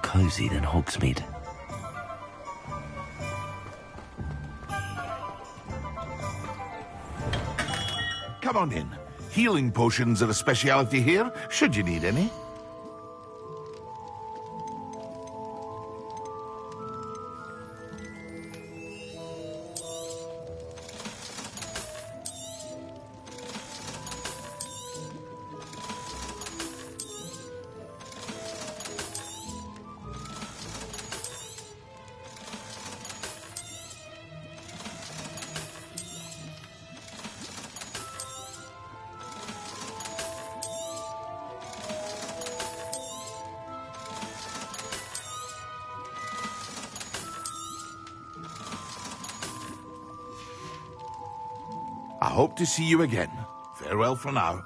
cosy than Hogsmeade. Come on in. Healing potions are a speciality here, should you need any. I hope to see you again. Farewell for now.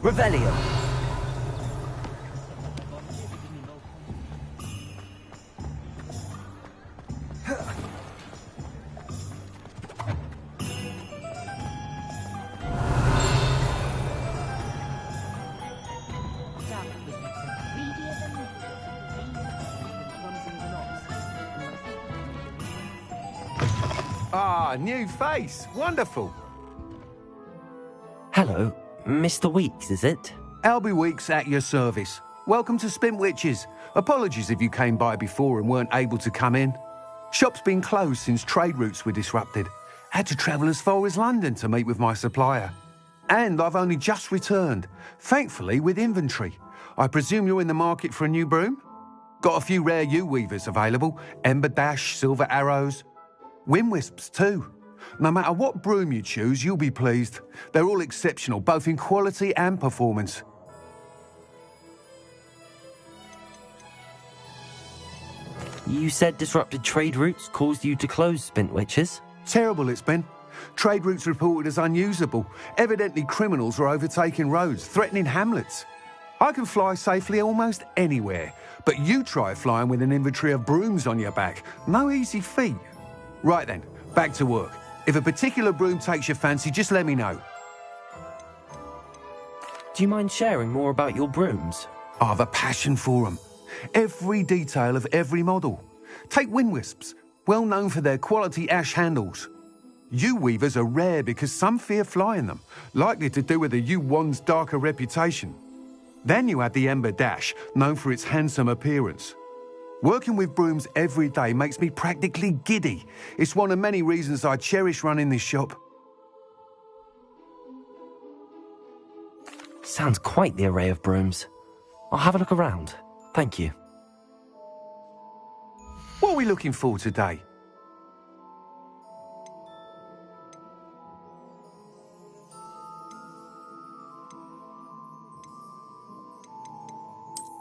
Revelio. Ah, new face. Wonderful. Hello, Mr. Weeks, is it? Albie Weeks at your service. Welcome to Spintwitches. Apologies if you came by before and weren't able to come in. Shop's been closed since trade routes were disrupted. Had to travel as far as London to meet with my supplier. And I've only just returned, thankfully with inventory. I presume you're in the market for a new broom? Got a few rare U-weavers available. Ember Dash, Silver Arrows. Wind Wisps too. No matter what broom you choose, you'll be pleased. They're all exceptional, both in quality and performance. You said disrupted trade routes caused you to close Spintwitches? Terrible it's been. Trade routes reported as unusable. Evidently criminals are overtaking roads, threatening hamlets. I can fly safely almost anywhere, but you try flying with an inventory of brooms on your back. No easy feat. Right then, back to work. If a particular broom takes your fancy, just let me know. Do you mind sharing more about your brooms? I have a passion for them. Every detail of every model. Take Wind Wisps, well known for their quality ash handles. U-weavers are rare because some fear flying them, likely to do with the U-wand's darker reputation. Then you add the Ember Dash, known for its handsome appearance. Working with brooms every day makes me practically giddy. It's one of many reasons I cherish running this shop. Sounds quite the array of brooms. I'll have a look around. Thank you. What are we looking for today?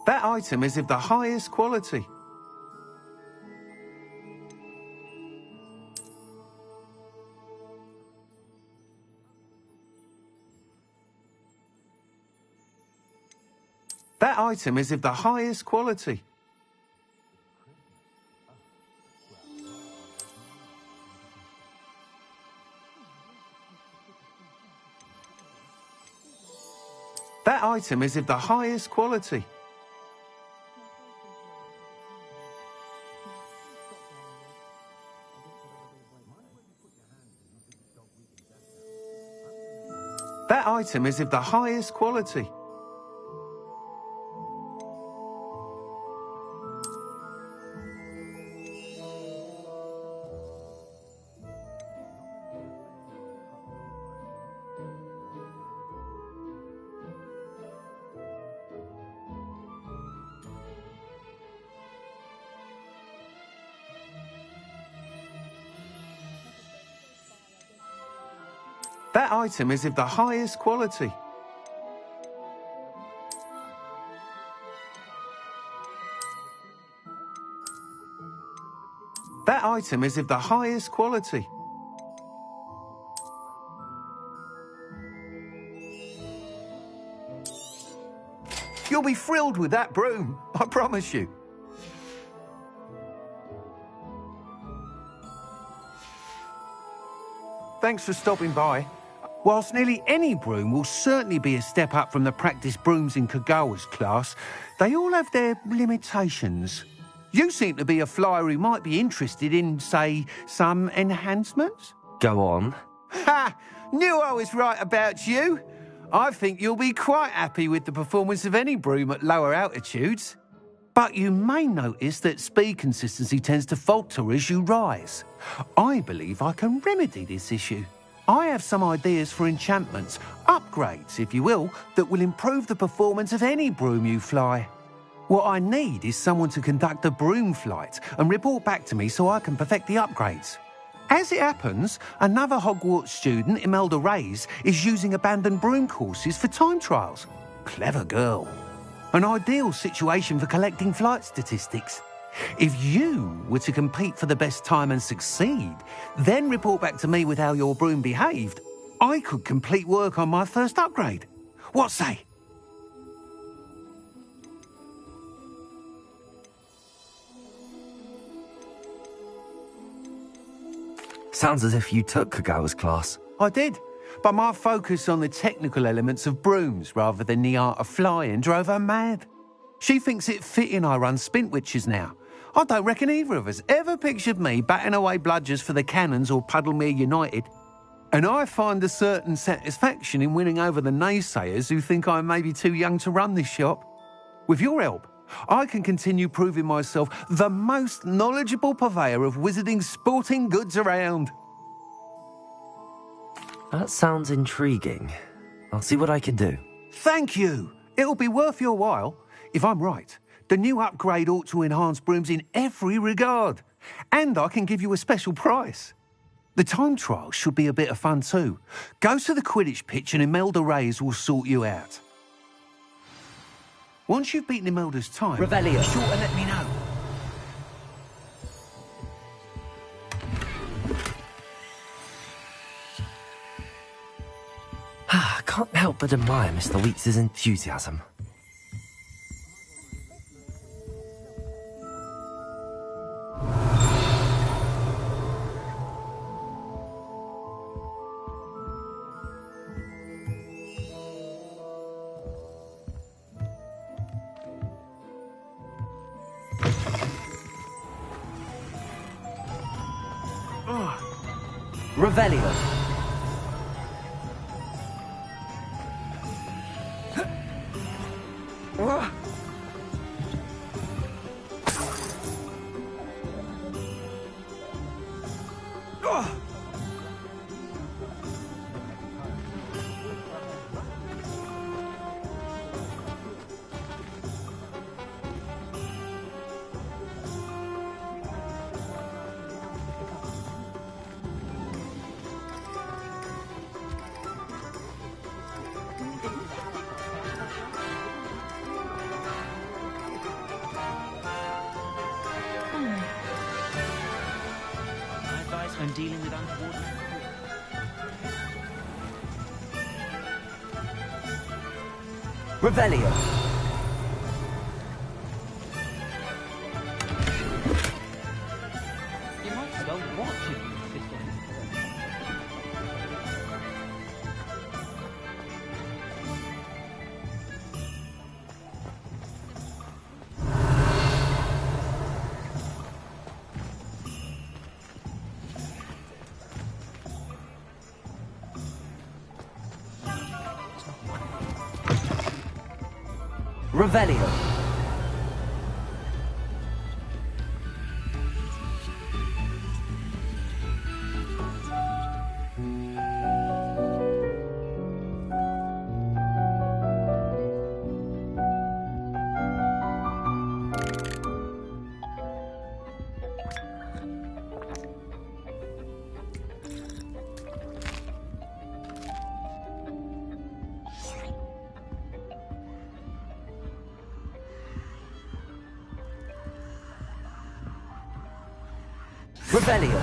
That item is of the highest quality. That item is of the highest quality. That item is of the highest quality. That item is of the highest quality. That item is of the highest quality. That item is of the highest quality. You'll be thrilled with that broom, I promise you. Thanks for stopping by. Whilst nearly any broom will certainly be a step up from the practice brooms in Kagawa's class, they all have their limitations. You seem to be a flyer who might be interested in, say, some enhancements? Go on. Ha! Knew I was right about you. I think you'll be quite happy with the performance of any broom at lower altitudes. But you may notice that speed consistency tends to falter as you rise. I believe I can remedy this issue. I have some ideas for enchantments, upgrades, if you will, that will improve the performance of any broom you fly. What I need is someone to conduct a broom flight and report back to me so I can perfect the upgrades. As it happens, another Hogwarts student, Imelda Reyes, is using abandoned broom courses for time trials. Clever girl. An ideal situation for collecting flight statistics. If you were to compete for the best time and succeed, then report back to me with how your broom behaved, I could complete work on my first upgrade. What say? Sounds as if you took Kagawa's class. I did, but my focus on the technical elements of brooms rather than the art of flying drove her mad. She thinks it fitting I run Spintwitches now. I don't reckon either of us ever pictured me batting away bludgers for the Cannons or Puddlemere United. And I find a certain satisfaction in winning over the naysayers who think I may be too young to run this shop. With your help, I can continue proving myself the most knowledgeable purveyor of wizarding sporting goods around. That sounds intriguing. I'll see what I can do. Thank you. It'll be worth your while. If I'm right, the new upgrade ought to enhance brooms in every regard. And I can give you a special price. The time trial should be a bit of fun too. Go to the Quidditch pitch and Imelda Reyes will sort you out. Once you've beaten Imelda's time, Revelio. be sure to let me know. I can't help but admire Mr. Weeks' enthusiasm. Revelio. When dealing with uncoordinated... Revelio. You might as well watch if you insist on it. Revelio. Revelio.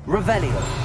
Revelio.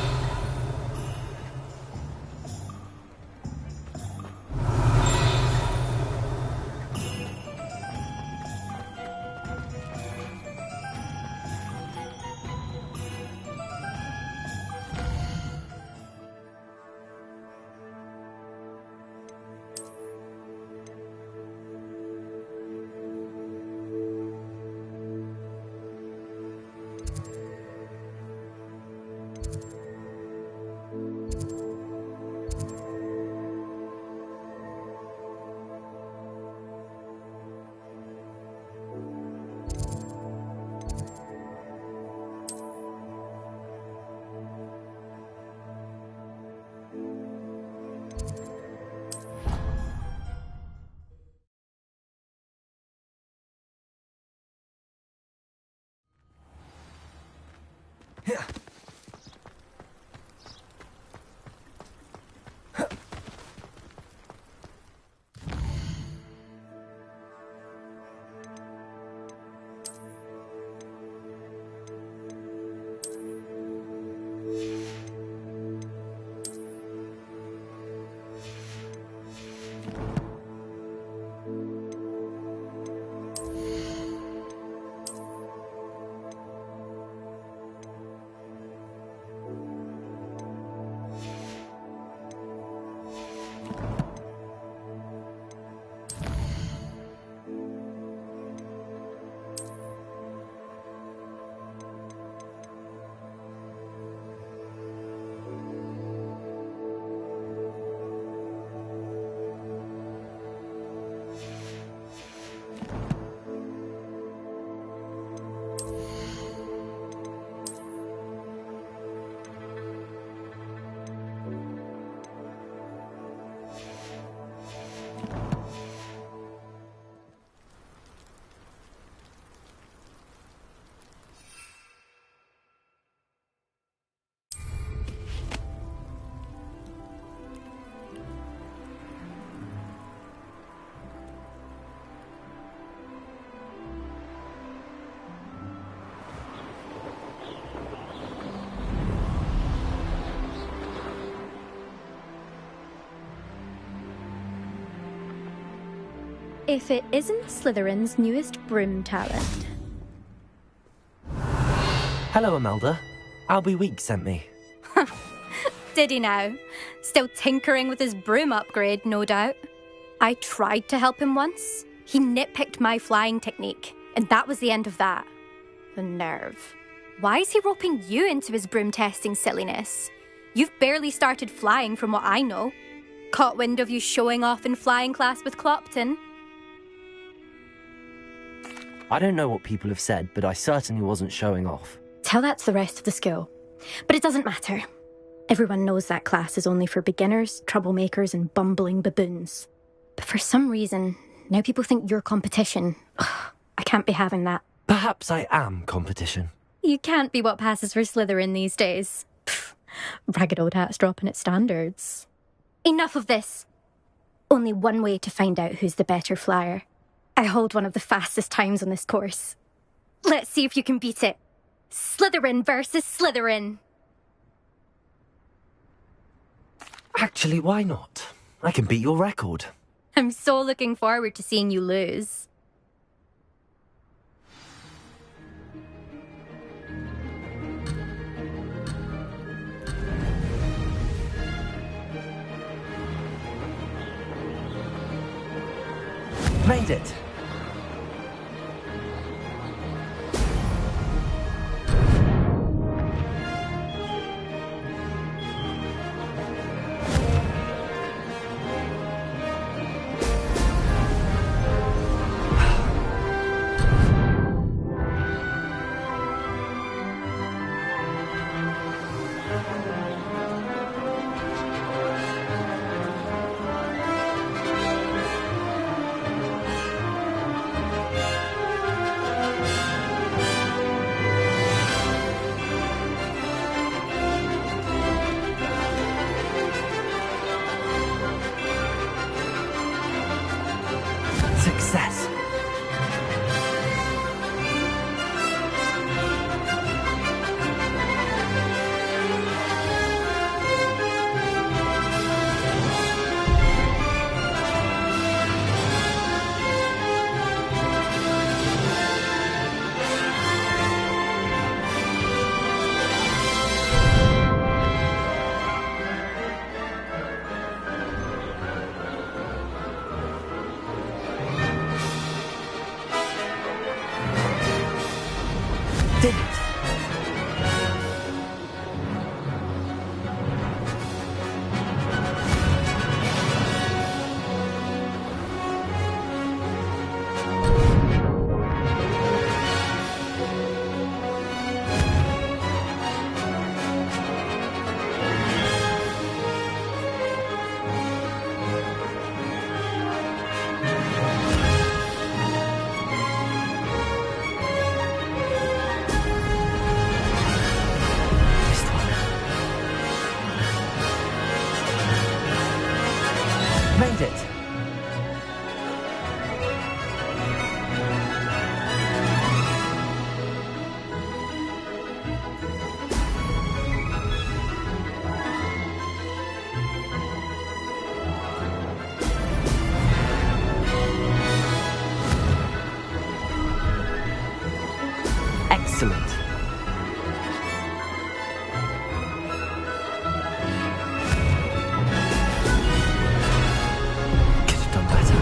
If it isn't Slytherin's newest broom talent. Hello, Imelda. Albie Week sent me. Did he now? Still tinkering with his broom upgrade, no doubt. I tried to help him once. He nitpicked my flying technique, and that was the end of that. The nerve. Why is he roping you into his broom testing silliness? You've barely started flying from what I know. Caught wind of you showing off in flying class with Clopton. I don't know what people have said, but I certainly wasn't showing off. Tell that to the rest of the school. But it doesn't matter. Everyone knows that class is only for beginners, troublemakers, and bumbling baboons. But for some reason, now people think you're competition. Ugh, I can't be having that. Perhaps I am competition. You can't be what passes for Slytherin these days. Pfft, ragged old hat's dropping its standards. Enough of this. Only one way to find out who's the better flyer. I hold one of the fastest times on this course. Let's see if you can beat it. Slytherin versus Slytherin. Actually, why not? I can beat your record. I'm so looking forward to seeing you lose. Made it. Did it! Made it! Excellent. Could have done better.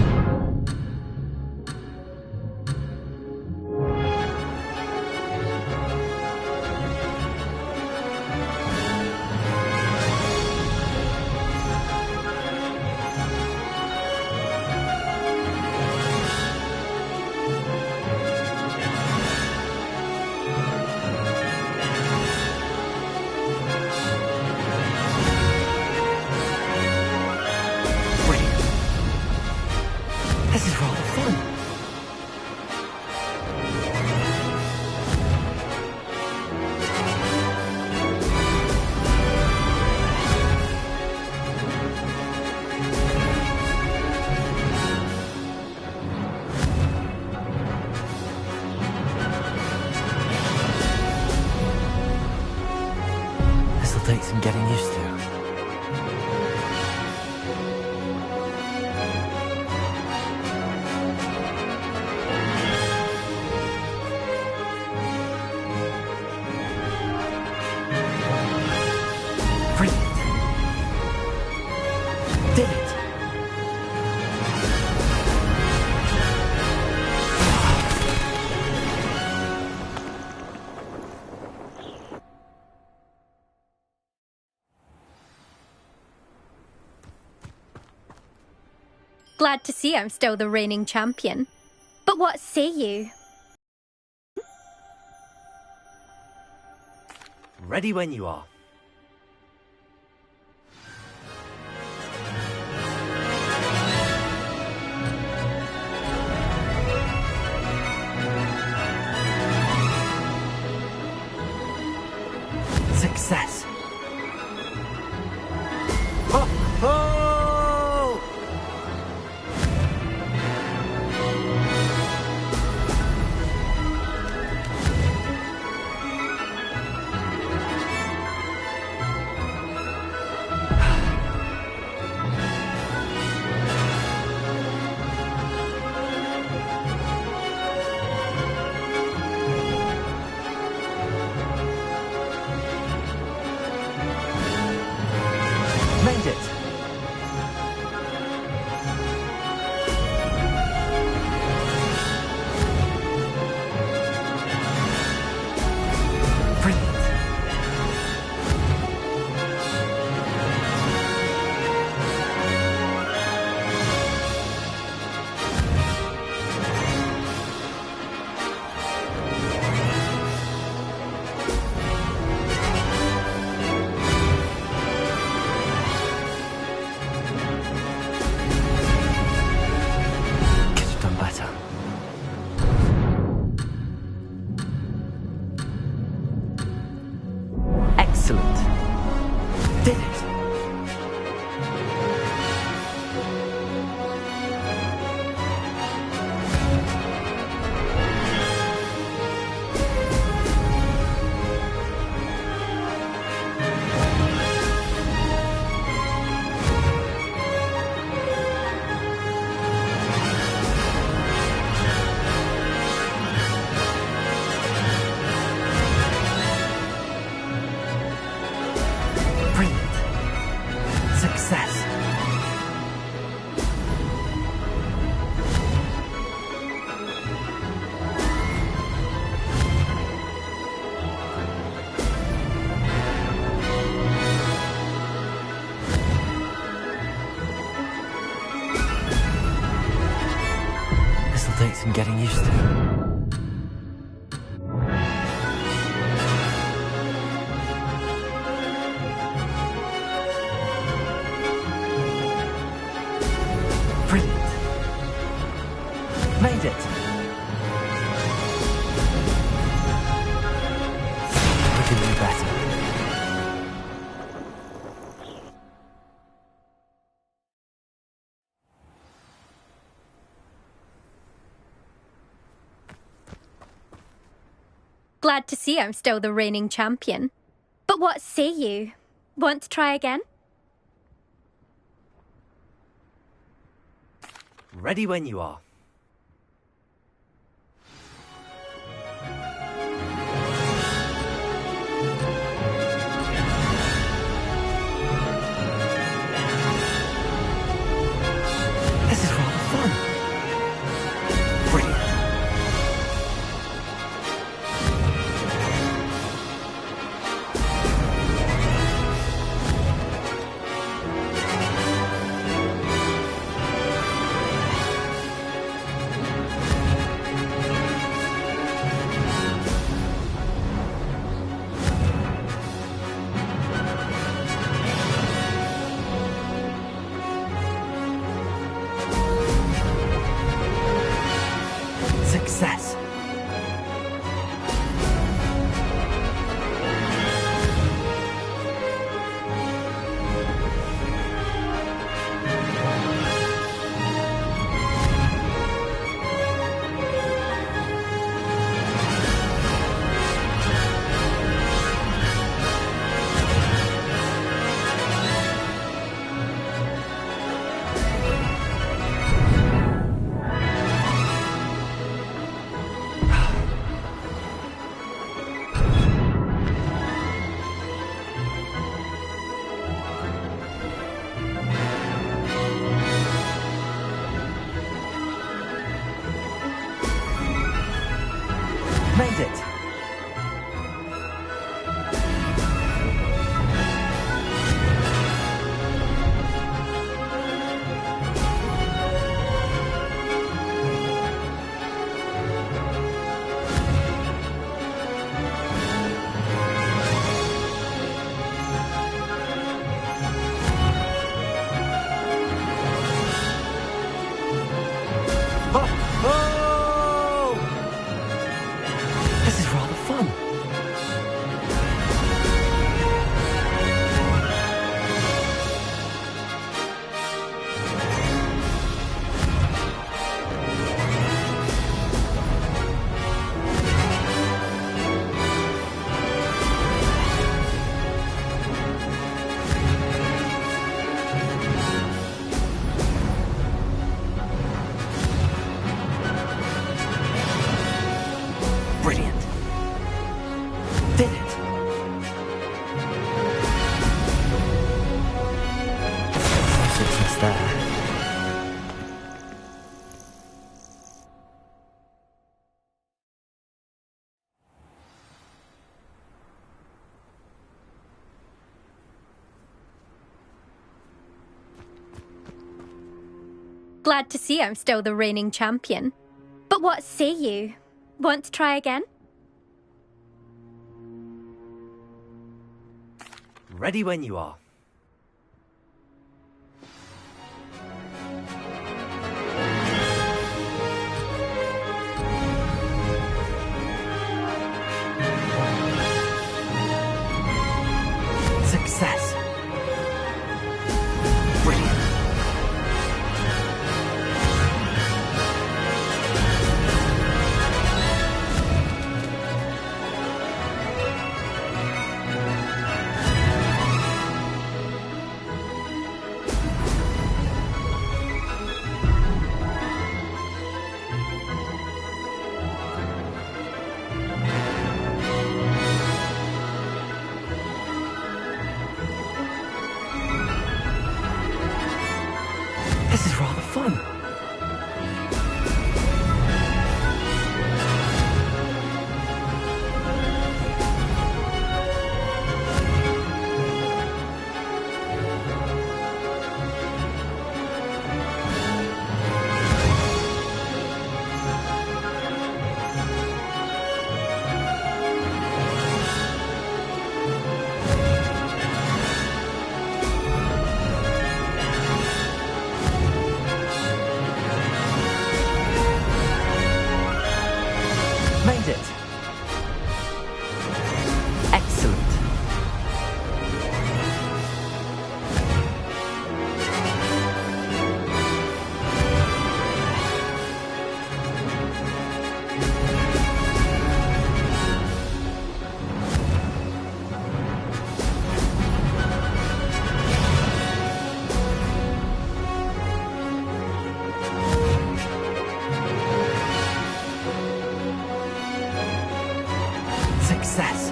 Brilliant. This is rather fun. This'll take some getting used to. Brilliant. Did it. Glad to see I'm still the reigning champion. But what say you? Ready when you are. Success. Ho, ho! some getting used to. Brilliant. Made it. We can do better. Glad to see I'm still the reigning champion. But what say you? Want to try again? Ready when you are. This is rather fun. Brilliant. Success. Made it. Oh! This is rather fun. Brilliant. Did it. Success there. Glad to see I'm still the reigning champion. But what say you? Want to try again? Ready when you are. Success. Brilliant. Made it. Excellent. Success.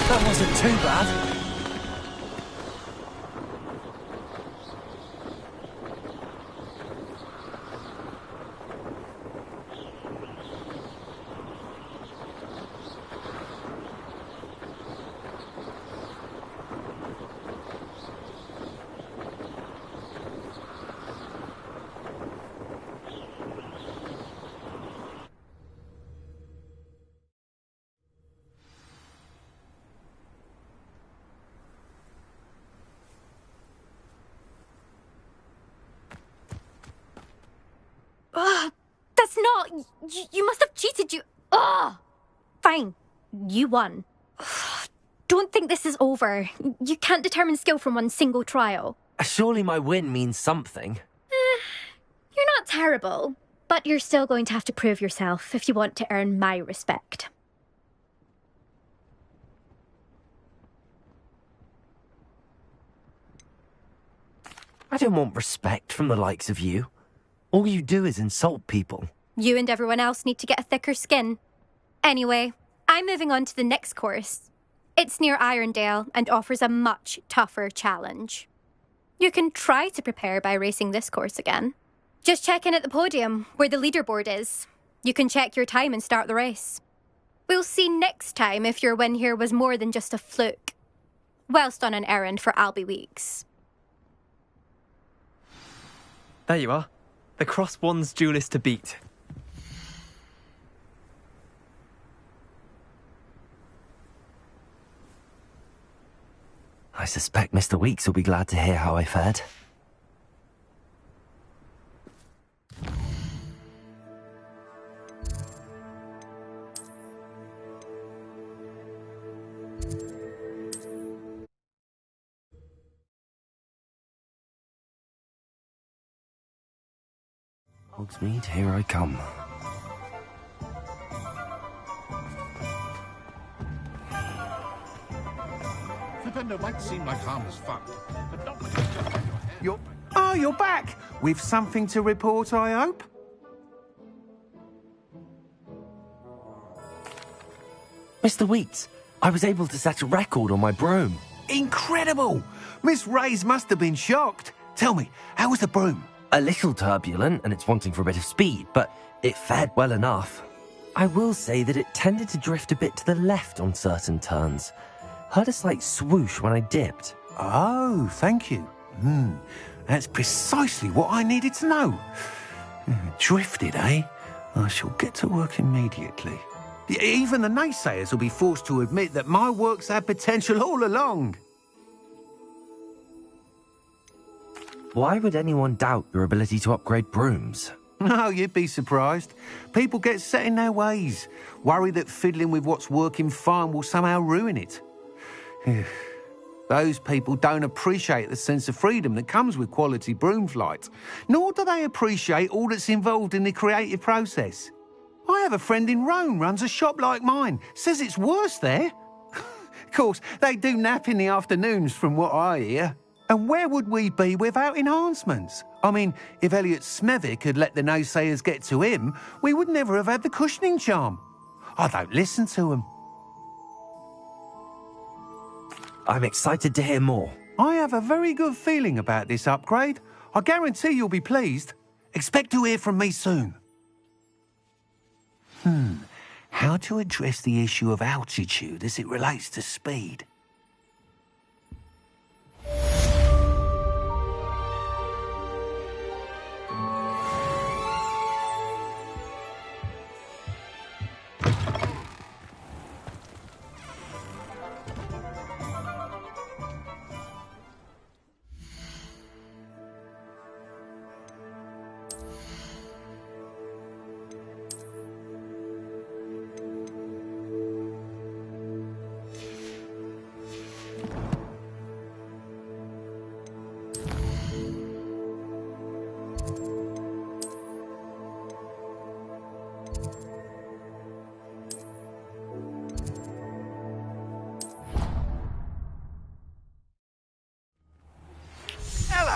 That wasn't too bad. That's not... You must have cheated, you... Ugh! Fine. You won. Don't think this is over. You can't determine skill from one single trial. Surely my win means something. You're not terrible, but you're still going to have to prove yourself if you want to earn my respect. I don't want respect from the likes of you. All you do is insult people. You and everyone else need to get a thicker skin. Anyway, I'm moving on to the next course. It's near Irondale and offers a much tougher challenge. You can try to prepare by racing this course again. Just check in at the podium, where the leaderboard is. You can check your time and start the race. We'll see next time if your win here was more than just a fluke. Whilst on an errand for Albie Weeks. There you are. The Cross Wands duelist to beat. I suspect Mr. Weeks will be glad to hear how I fared. Hogsmeade, here I come. Flipendo might seem like harmless fun, but not when You're back! With something to report, I hope? Mr. Weeks, I was able to set a record on my broom. Incredible! Miss Reyes must have been shocked. Tell me, how was the broom? A little turbulent, and it's wanting for a bit of speed, but it fared well enough. I will say that it tended to drift a bit to the left on certain turns. Heard a slight swoosh when I dipped. Oh, thank you. That's precisely what I needed to know. Drifted, eh? I shall get to work immediately. Even the naysayers will be forced to admit that my work's had potential all along. Why would anyone doubt your ability to upgrade brooms? No, you'd be surprised. People get set in their ways, worry that fiddling with what's working fine will somehow ruin it. Those people don't appreciate the sense of freedom that comes with quality broom flight, nor do they appreciate all that's involved in the creative process. I have a friend in Rome runs a shop like mine, says it's worse there. Of course, they do nap in the afternoons from what I hear. And where would we be without enhancements? I mean, if Elliot Smethwick had let the naysayers get to him, we would never have had the cushioning charm. I don't listen to them. I'm excited to hear more. I have a very good feeling about this upgrade. I guarantee you'll be pleased. Expect to hear from me soon. How to address the issue of altitude as it relates to speed?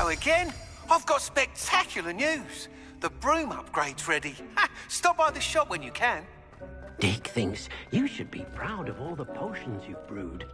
Hello again. I've got spectacular news. The broom upgrade's ready. Stop by the shop when you can. Dick thinks you should be proud of all the potions you've brewed.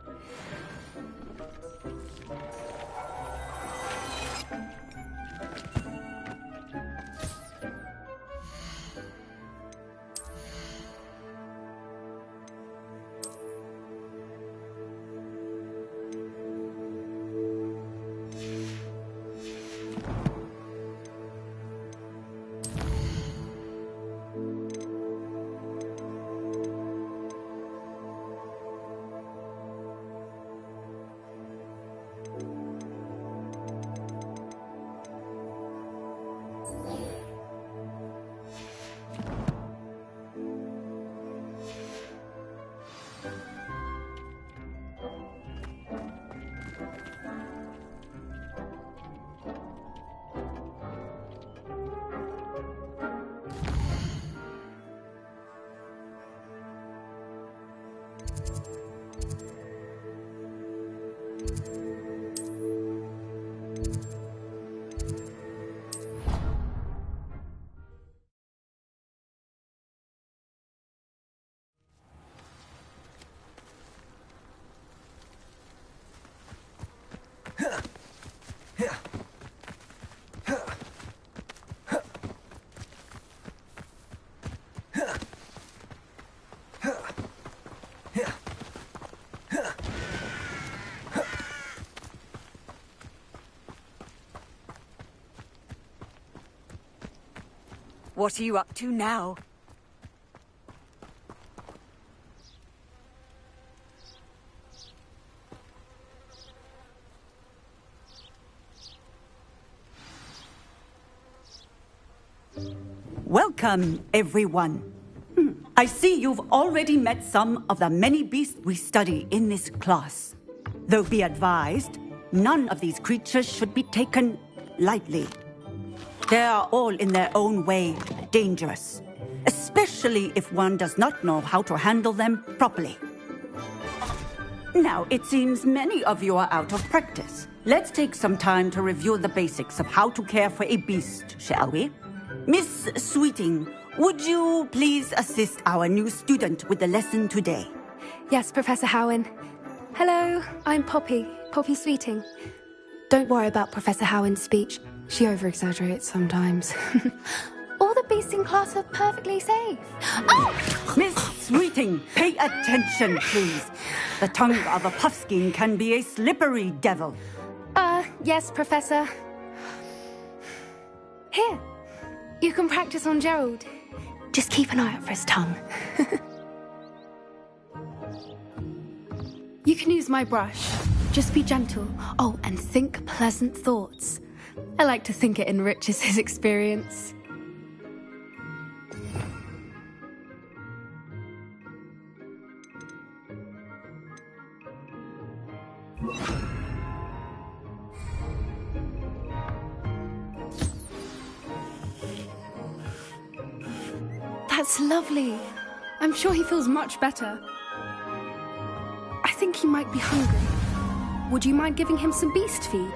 What are you up to now? Welcome, everyone. I see you've already met some of the many beasts we study in this class. Though be advised, none of these creatures should be taken lightly. They are all in their own way dangerous, especially if one does not know how to handle them properly. Now, it seems many of you are out of practice. Let's take some time to review the basics of how to care for a beast, shall we? Miss Sweeting, would you please assist our new student with the lesson today? Yes, Professor Howen. Hello, I'm Poppy Sweeting. Don't worry about Professor Howen's speech. She over-exaggerates sometimes. All the beasts in class are perfectly safe. Oh! Miss Sweeting, pay attention, please. The tongue of a puffskein can be a slippery devil. Yes, Professor. Here, you can practice on Gerald. Just keep an eye out for his tongue. You can use my brush. Just be gentle. Oh, and think pleasant thoughts. I like to think it enriches his experience. That's lovely. I'm sure he feels much better. I think he might be hungry. Would you mind giving him some beast feed?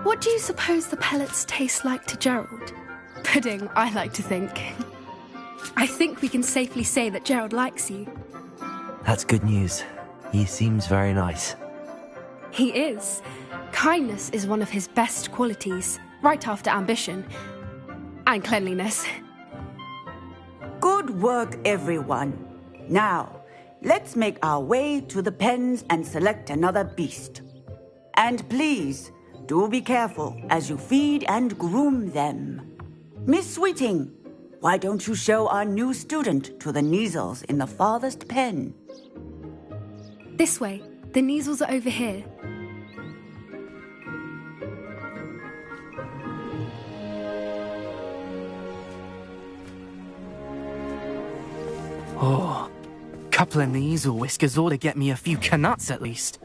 What do you suppose the pellets taste like to Gerald? Pudding, I like to think. I think we can safely say that Gerald likes you. That's good news. He seems very nice. He is. Kindness is one of his best qualities, right after ambition. And cleanliness. Good work, everyone. Now, let's make our way to the pens and select another beast. And please, do be careful as you feed and groom them. Miss Sweeting, why don't you show our new student to the Kneazles in the farthest pen? This way. The Kneazles are over here. Oh, couple of Kneazle whiskers ought to get me a few canuts at least.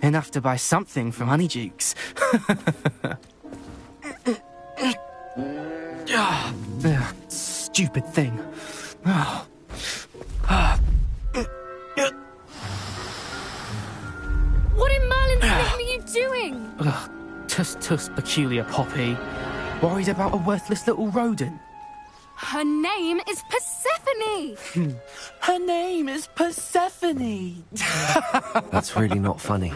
Enough to buy something from Honeydukes. Stupid thing. What in Merlin's name are you doing? Tuss, peculiar Poppy. Worried about a worthless little rodent? Her name is Persephone! Her name is Persephone! That's really not funny.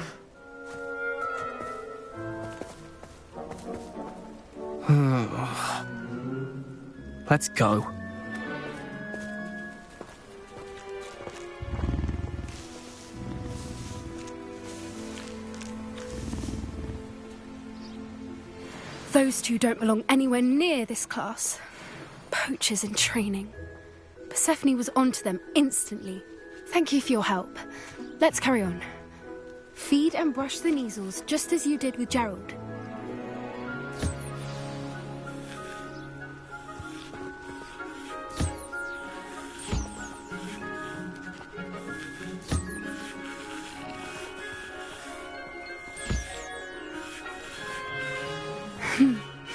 Let's go. Those two don't belong anywhere near this class. Poachers in training. Persephone was onto them instantly. Thank you for your help. Let's carry on. Feed and brush the Neasels just as you did with Gerald.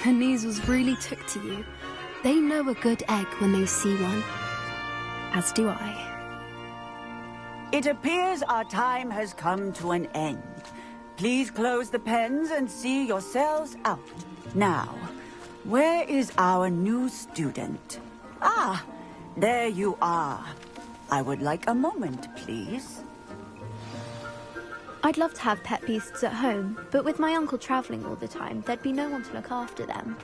The Neasels really took to you. They know a good egg when they see one. As do I. It appears our time has come to an end. Please close the pens and see yourselves out. Now, where is our new student? Ah, there you are. I would like a moment, please. I'd love to have pet beasts at home, but with my uncle travelling all the time, there'd be no one to look after them.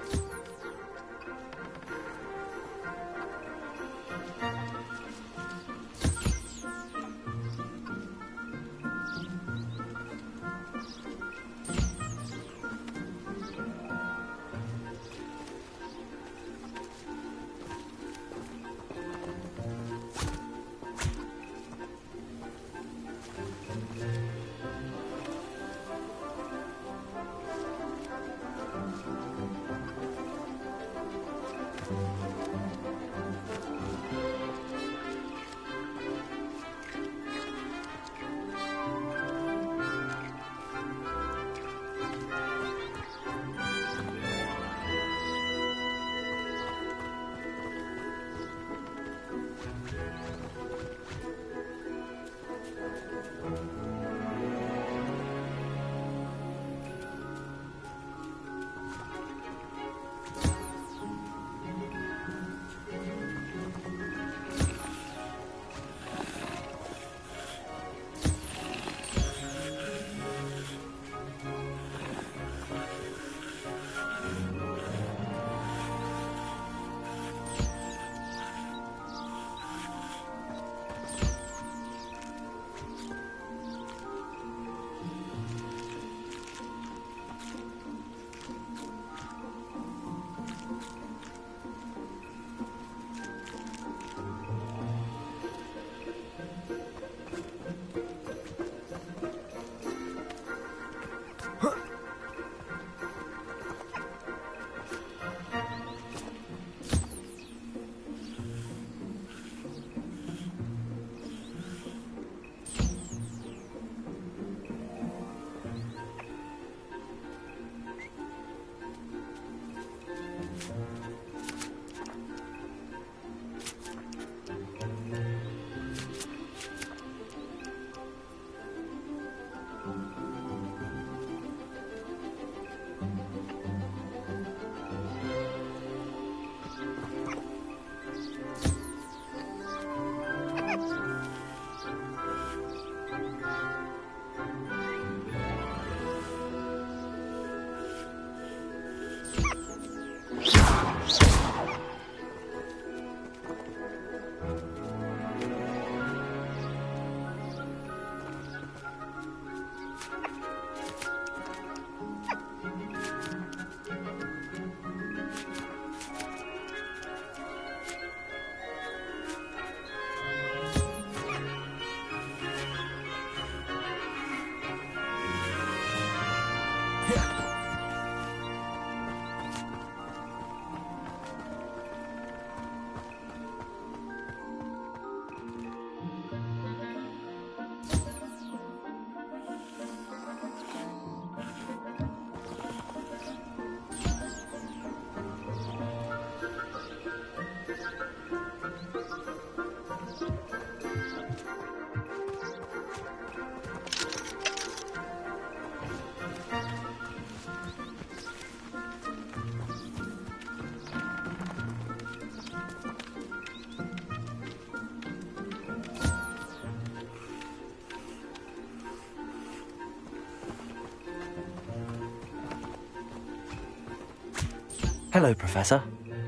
Hello, Professor.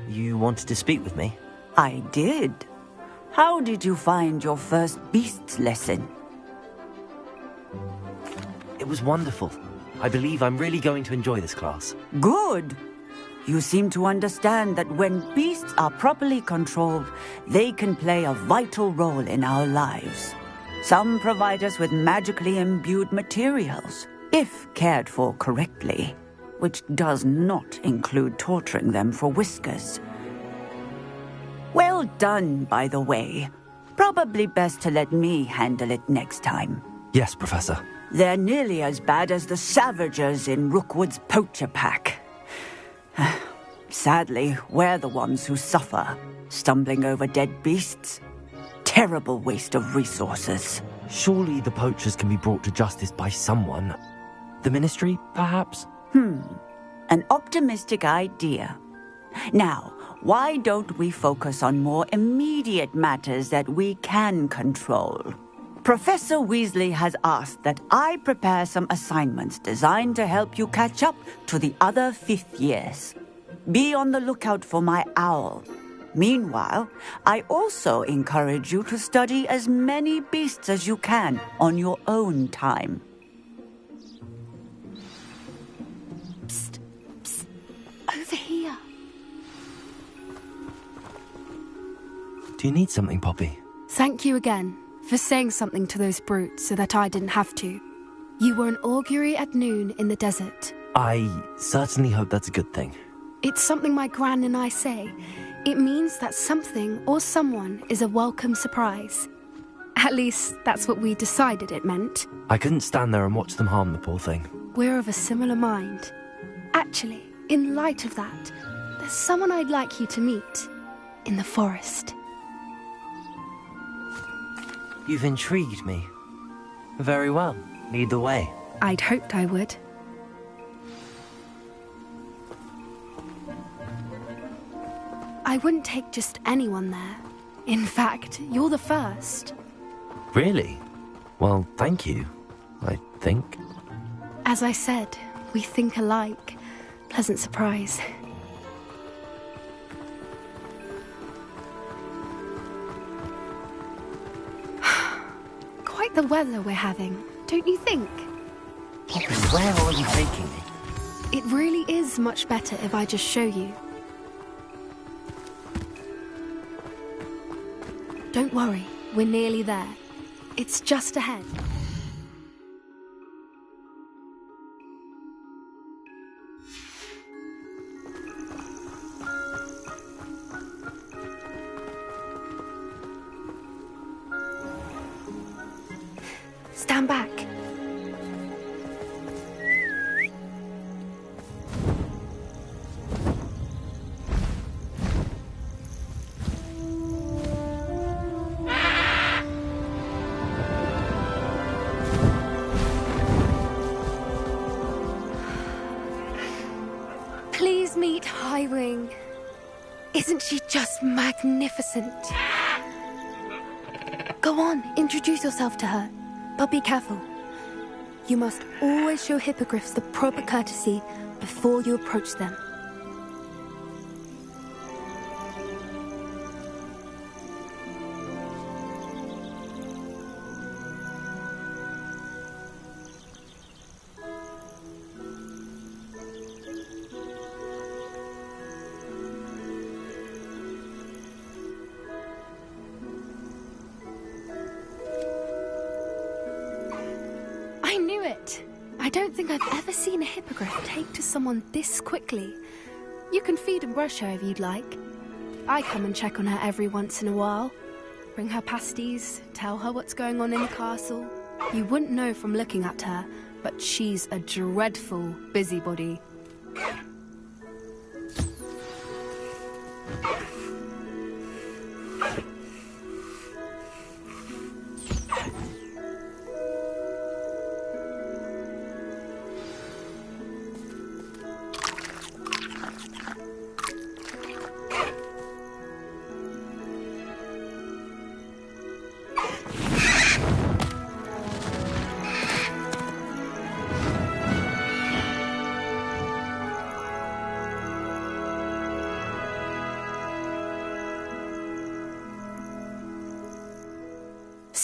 You wanted to speak with me? I did. How did you find your first beasts lesson? It was wonderful. I believe I'm really going to enjoy this class. Good. You seem to understand that when beasts are properly controlled, they can play a vital role in our lives. Some provide us with magically imbued materials, if cared for correctly, which does not include torturing them for whiskers. Well done, by the way. Probably best to let me handle it next time. Yes, Professor. They're nearly as bad as the Savagers in Rookwood's poacher pack. Sadly, we're the ones who suffer, stumbling over dead beasts. Terrible waste of resources. Surely the poachers can be brought to justice by someone. The Ministry, perhaps? An optimistic idea. Now, why don't we focus on more immediate matters that we can control? Professor Weasley has asked that I prepare some assignments designed to help you catch up to the other 5th years. Be on the lookout for my owl. Meanwhile, I also encourage you to study as many beasts as you can on your own time. Psst, psst, over here. Do you need something, Poppy? Thank you again for saying something to those brutes so that I didn't have to. You were an augury at noon in the desert. I certainly hope that's a good thing. It's something my gran and I say. It means that something or someone is a welcome surprise. At least, that's what we decided it meant. I couldn't stand there and watch them harm the poor thing. We're of a similar mind. Actually, in light of that, there's someone I'd like you to meet. In the forest. You've intrigued me. Very well. Lead the way. I'd hoped I would. I wouldn't take just anyone there. In fact, you're the first. Really? Well, thank you, I think. As I said, we think alike. Pleasant surprise. Quite the weather we're having, don't you think? Poppy, where are you taking me? It really is much better if I just show you. Don't worry, we're nearly there. It's just ahead. Stand back. Please meet Highwing. Isn't she just magnificent? Go on, introduce yourself to her. But be careful. You must always show hippogriffs the proper courtesy before you approach them. I knew it! I don't think I've ever seen a hippogriff take to someone this quickly. You can feed and brush her if you'd like. I come and check on her every once in a while. Bring her pasties, tell her what's going on in the castle. You wouldn't know from looking at her, but she's a dreadful busybody.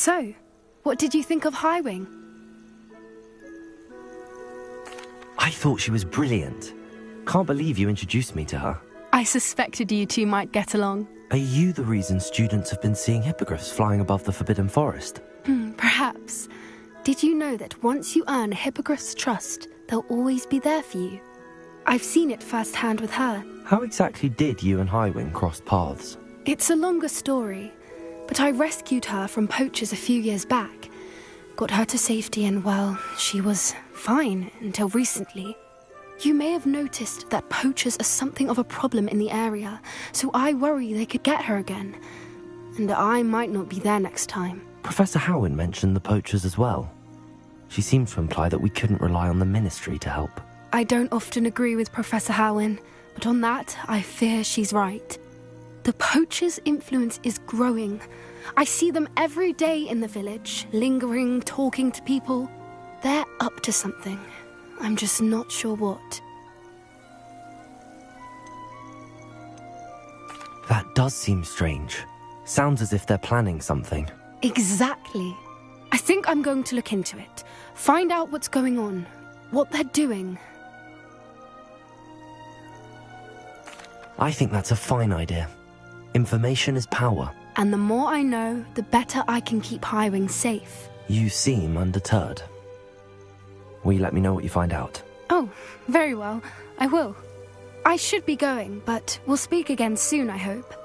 So, what did you think of Highwing? I thought she was brilliant. Can't believe you introduced me to her. I suspected you two might get along. Are you the reason students have been seeing hippogriffs flying above the Forbidden Forest? Perhaps. Did you know that once you earn a hippogriff's trust, they'll always be there for you? I've seen it firsthand with her. How exactly did you and Highwing cross paths? It's a longer story, but I rescued her from poachers a few years back. Got her to safety and, well, she was fine until recently. You may have noticed that poachers are something of a problem in the area, so I worry they could get her again. And I might not be there next time. Professor Howin mentioned the poachers as well. She seemed to imply that we couldn't rely on the Ministry to help. I don't often agree with Professor Howin, but on that, I fear she's right. The poachers' influence is growing. I see them every day in the village, lingering, talking to people. They're up to something. I'm just not sure what. That does seem strange. Sounds as if they're planning something. Exactly. I think I'm going to look into it. Find out what's going on, what they're doing. I think that's a fine idea. Information is power. And the more I know, the better I can keep Highwing safe. You seem undeterred. Will you let me know what you find out? Oh, very well. I will. I should be going, but we'll speak again soon, I hope.